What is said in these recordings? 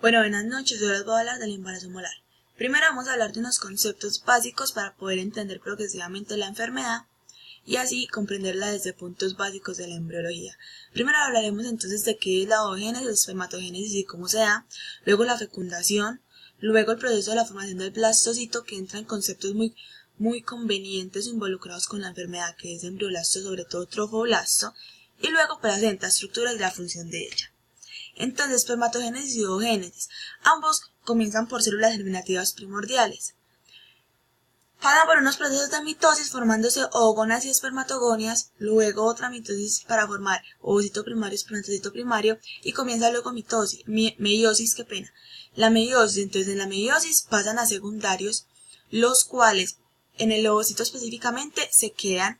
Bueno, buenas noches, hoy les voy a hablar del embarazo molar. Primero vamos a hablar de unos conceptos básicos para poder entender progresivamente la enfermedad y así comprenderla desde puntos básicos de la embriología. Primero hablaremos entonces de qué es la oogénesis, la espermatogénesis y cómo se da, luego la fecundación, luego el proceso de la formación del blastocito, que entra en conceptos muy convenientes o involucrados con la enfermedad, que es embrioblasto, sobre todo trofoblasto, y luego placenta, estructura y la función de ella. Entonces, espermatogénesis y oogénesis, ambos comienzan por células germinativas primordiales. Pasan por unos procesos de mitosis formándose oogonas y espermatogonias, luego otra mitosis para formar ovocito primario, espermatocito primario y comienza luego meiosis, La meiosis, entonces en la meiosis pasan a secundarios, los cuales en el ovocito específicamente se quedan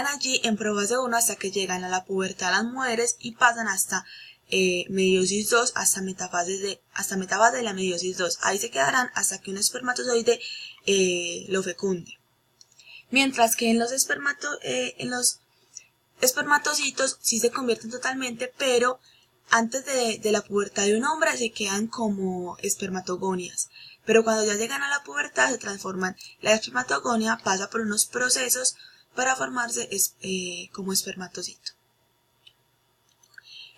allí en profase 1 hasta que llegan a la pubertad las mujeres y pasan hasta meiosis 2 hasta metafase de la meiosis 2. Ahí se quedarán hasta que un espermatozoide lo fecunde. Mientras que en los espermatocitos sí se convierten totalmente, pero antes de la pubertad de un hombre se quedan como espermatogonias. Pero cuando ya llegan a la pubertad se transforman. La espermatogonia pasa por unos procesos para formarse como espermatocito.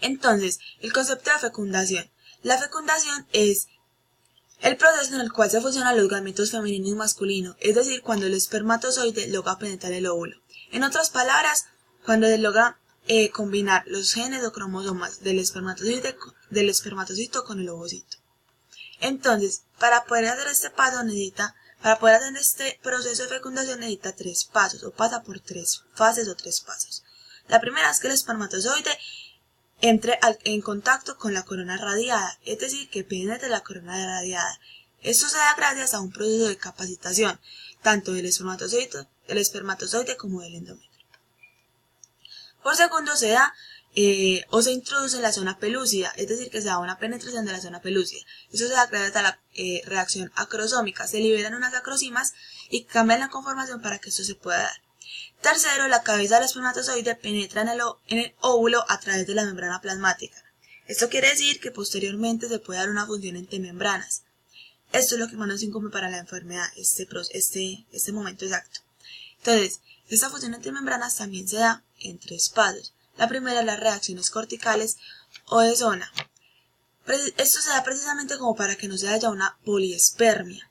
Entonces, el concepto de fecundación. La fecundación es el proceso en el cual se fusionan los gametos femenino y masculino, es decir, cuando el espermatozoide logra penetrar el óvulo. En otras palabras, cuando se logra combinar los genes o cromosomas del espermatocito con el ovocito. Entonces, para poder hacer este proceso de fecundación necesita 3 pasos, o pasa por 3 fases o 3 pasos. La primera es que el espermatozoide entre en contacto con la corona radiada, es decir, que penetre la corona radiada. Esto se da gracias a un proceso de capacitación, tanto del espermatozoide como del endometrio. Por segundo se da o se introduce en la zona pelúcida, es decir, que se da una penetración de la zona pelúcida. Eso se da gracias a la reacción acrosómica. Se liberan unas acrosimas y cambian la conformación para que esto se pueda dar. Tercero, la cabeza del espermatozoide penetra en el óvulo a través de la membrana plasmática. Esto quiere decir que posteriormente se puede dar una función entre membranas. Esto es lo que más nos incumbe para la enfermedad, este momento exacto. Entonces, esta fusión entre membranas también se da en 3 pasos. La primera es las reacciones corticales o de zona. Esto se da precisamente como para que no se haya una poliespermia.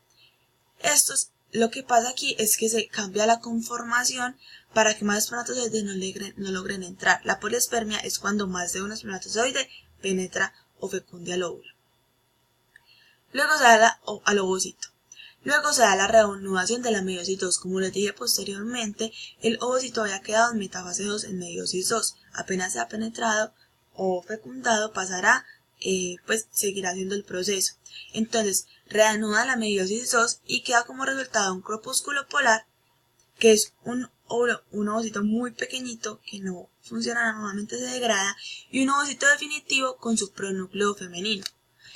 Lo que pasa aquí es que se cambia la conformación para que más espermatozoides no logren entrar. La poliespermia es cuando más de un espermatozoide penetra o fecunde al óvulo. Luego se da al ovocito. Luego se da la reanudación de la meiosis 2. Como les dije posteriormente, el ovocito había quedado en metafase 2 en meiosis 2. Apenas se ha penetrado o fecundado, pasará, seguirá haciendo el proceso. Entonces, reanuda la meiosis 2 y queda como resultado un corpúsculo polar, que es un ovocito muy pequeñito que no funciona, normalmente se degrada, y un ovocito definitivo con su pronúcleo femenino,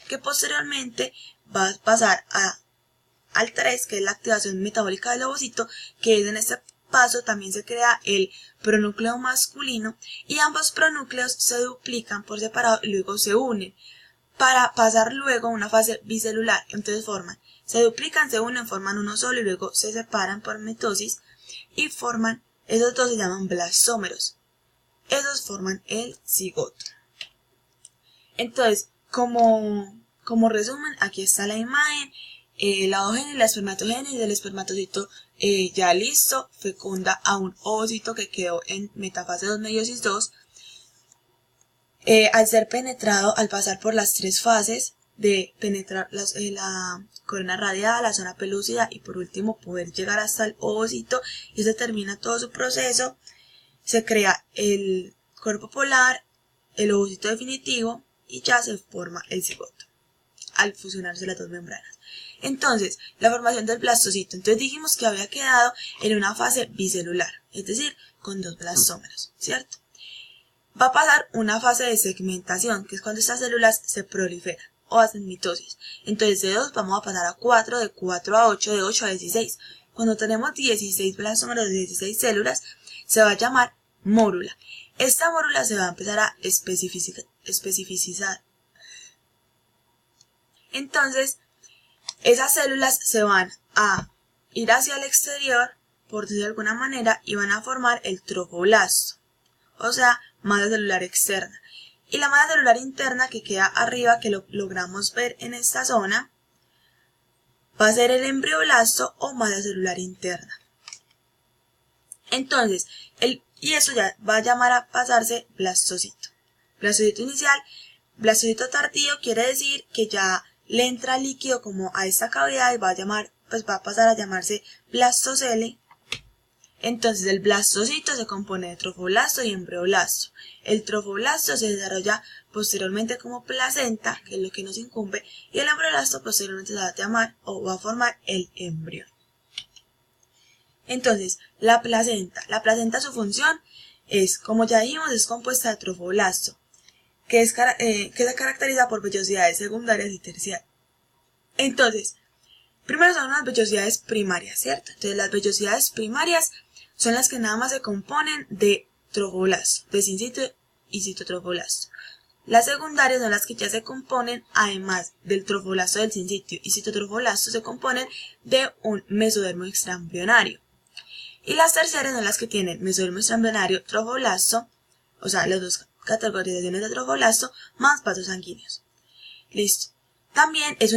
que posteriormente va a pasar al 3, que es la activación metabólica del ovocito, que es en este paso también se crea el pronúcleo masculino y ambos pronúcleos se duplican por separado y luego se unen para pasar luego a una fase bicelular. Entonces se duplican, se unen, forman uno solo y luego se separan por mitosis y esos dos se llaman blastómeros. Esos forman el cigoto. Entonces, como resumen, aquí está la imagen. La oogénesis, la espermatogénesis del espermatocito ya listo, fecunda a un ovocito que quedó en metafase 2 meiosis 2. Al ser penetrado, al pasar por las 3 fases de penetrar la corona radiada, la zona pelúcida y por último poder llegar hasta el ovocito, y se termina todo su proceso, se crea el cuerpo polar, el ovocito definitivo y ya se forma el cigoto al fusionarse las 2 membranas. Entonces, la formación del blastocito. Entonces dijimos que había quedado en una fase bicelular, es decir, con 2 blastómeros, ¿cierto? Va a pasar una fase de segmentación, que es cuando estas células se proliferan o hacen mitosis. Entonces de 2 vamos a pasar a 4, de 4 a 8, de 8 a 16. Cuando tenemos 16 blastómeros de 16 células, se va a llamar mórula. Esta mórula se va a empezar a especificar Entonces, esas células se van a ir hacia el exterior, por decirlo de alguna manera, y van a formar el trofoblasto, o sea, malla celular externa. Y la malla celular interna que queda arriba, que lo logramos ver en esta zona, va a ser el embrioblasto o malla celular interna. Entonces, y eso ya va a llamar a pasarse blastocito. Blastocito inicial, blastocito tardío quiere decir que ya le entra líquido como a esta cavidad y va a pasar a llamarse blastocele. Entonces el blastocito se compone de trofoblasto y embrioblasto. El trofoblasto se desarrolla posteriormente como placenta, que es lo que nos incumbe, y el embrioblasto posteriormente se va a llamar o va a formar el embrión. Entonces, la placenta su función es, como ya dijimos, es compuesta de trofoblasto, que se caracteriza por vellosidades secundarias y terciarias. Entonces, primero son las vellosidades primarias, ¿cierto? Entonces, las vellosidades primarias son las que nada más se componen de trofoblasto, de sincito y citotrofoblasto. Las secundarias son las que ya se componen, además del trofoblasto del sincitio y citotrofoblasto, se componen de un mesodermo extraembrionario. Y las terciarias son las que tienen mesodermo extraembrionario, trofoblasto, o sea, las dos categorizaciones de trofoblasto, más vasos sanguíneos. Listo. También es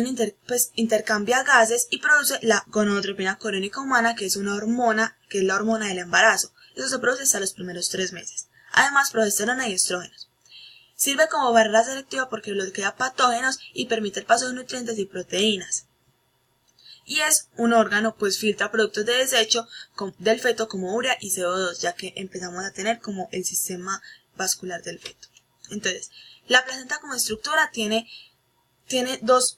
intercambia gases y produce la gonadotropina coriónica humana, que es una hormona, que es la hormona del embarazo. Eso se produce hasta los primeros 3 meses. Además, progesterona y estrógenos. Sirve como barrera selectiva porque bloquea patógenos y permite el paso de nutrientes y proteínas. Y es un órgano, pues filtra productos de desecho del feto como urea y CO2, ya que empezamos a tener como el sistema vascular del feto. Entonces, la placenta como estructura tiene dos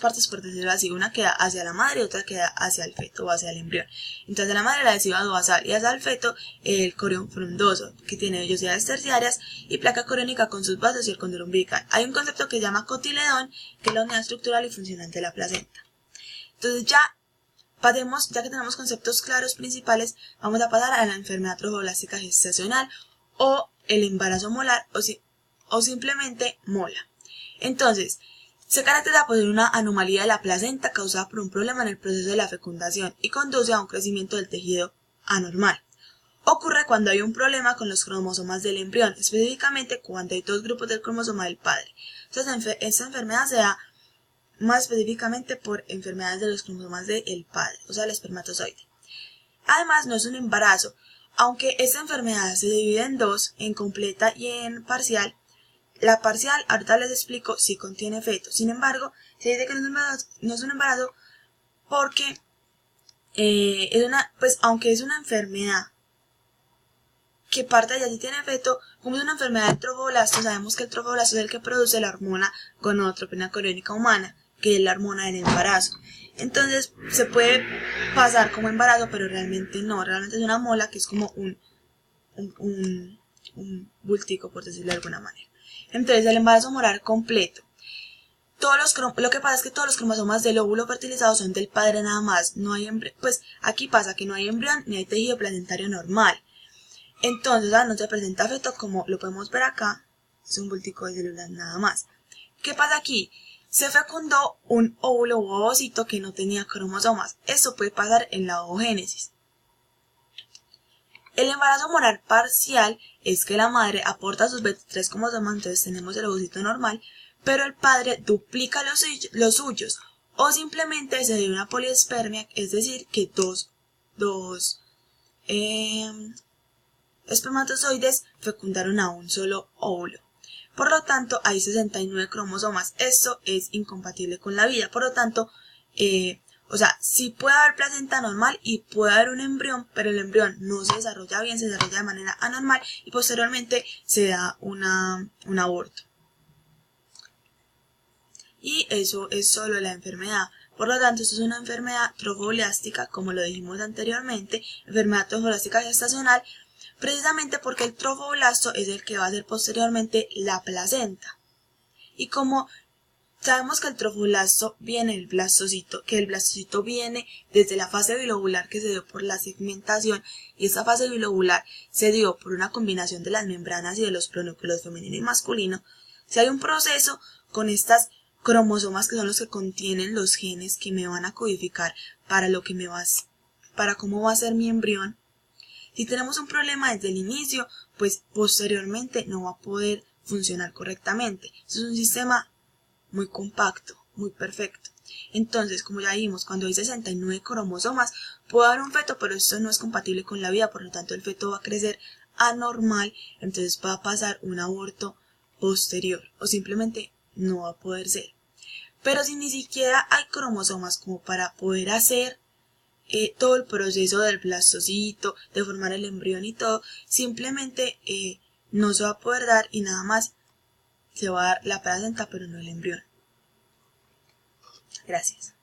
partes, por decirlo así, una queda hacia la madre y otra queda hacia el feto o hacia el embrión. Entonces, la madre la adhesiva basal y hacia el feto el corión frondoso, que tiene vellosidades terciarias y placa coriónica con sus vasos y el cóndilo umbilical. Hay un concepto que se llama cotiledón, que es la unidad estructural y funcional de la placenta. Entonces, ya que tenemos conceptos claros principales, vamos a pasar a la enfermedad trofoblástica gestacional o el embarazo molar o simplemente mola. Entonces, se caracteriza por una anomalía de la placenta causada por un problema en el proceso de la fecundación y conduce a un crecimiento del tejido anormal. Ocurre cuando hay un problema con los cromosomas del embrión, específicamente cuando hay 2 grupos del cromosoma del padre. Entonces, esta enfermedad se da más específicamente por enfermedades de los cromosomas del padre, o sea, el espermatozoide. Además, no es un embarazo, aunque esta enfermedad se divide en 2, en completa y en parcial. La parcial, ahorita les explico, sí contiene feto. Sin embargo, se dice que no es un embarazo porque aunque es una enfermedad que parte de allí tiene feto, como es una enfermedad del trofoblasto, sabemos que el trofoblasto es el que produce la hormona gonadotropina coriónica humana, que es la hormona del embarazo. Entonces, se puede pasar como embarazo, pero realmente no, realmente es una mola que es como un bultico, por decirlo de alguna manera. Entonces, el embarazo molar completo. Lo que pasa es que todos los cromosomas del óvulo fertilizado son del padre nada más. No hay pues aquí pasa que no hay embrión ni hay tejido placentario normal. Entonces, no se presenta feto como lo podemos ver acá. Es un bultico de células nada más. ¿Qué pasa aquí? Se fecundó un óvulo u ovocito que no tenía cromosomas. Eso puede pasar en la ovogénesis. El embarazo molar parcial es que la madre aporta sus 23 cromosomas, entonces tenemos el ovocito normal, pero el padre duplica los suyos, o simplemente se dio una poliespermia, es decir, que dos espermatozoides fecundaron a un solo óvulo. Por lo tanto, hay 69 cromosomas. Esto es incompatible con la vida. Por lo tanto, sí puede haber placenta normal y puede haber un embrión, pero el embrión no se desarrolla bien, se desarrolla de manera anormal y posteriormente se da un aborto. Y eso es solo la enfermedad. Por lo tanto, esto es una enfermedad trofoblástica, como lo dijimos anteriormente, enfermedad trofoblástica gestacional, precisamente porque el trofoblasto es el que va a ser posteriormente la placenta. Y como sabemos que el trofoblasto viene del blastocito, que el blastocito viene desde la fase bilobular que se dio por la segmentación, y esa fase bilobular se dio por una combinación de las membranas y de los pronúcleos femenino y masculino. Si hay un proceso con cromosomas que son los que contienen los genes que me van a codificar para para cómo va a ser mi embrión. Si tenemos un problema desde el inicio, pues posteriormente no va a poder funcionar correctamente. Eso es un sistema muy compacto, muy perfecto. Entonces, como ya vimos, cuando hay 69 cromosomas, puede haber un feto, pero esto no es compatible con la vida, por lo tanto el feto va a crecer anormal, entonces va a pasar un aborto posterior, o simplemente no va a poder ser. Pero si ni siquiera hay cromosomas como para poder hacer todo el proceso del blastocito, de formar el embrión y todo, simplemente no se va a poder dar y nada más se va a dar la placenta, pero no el embrión. Gracias.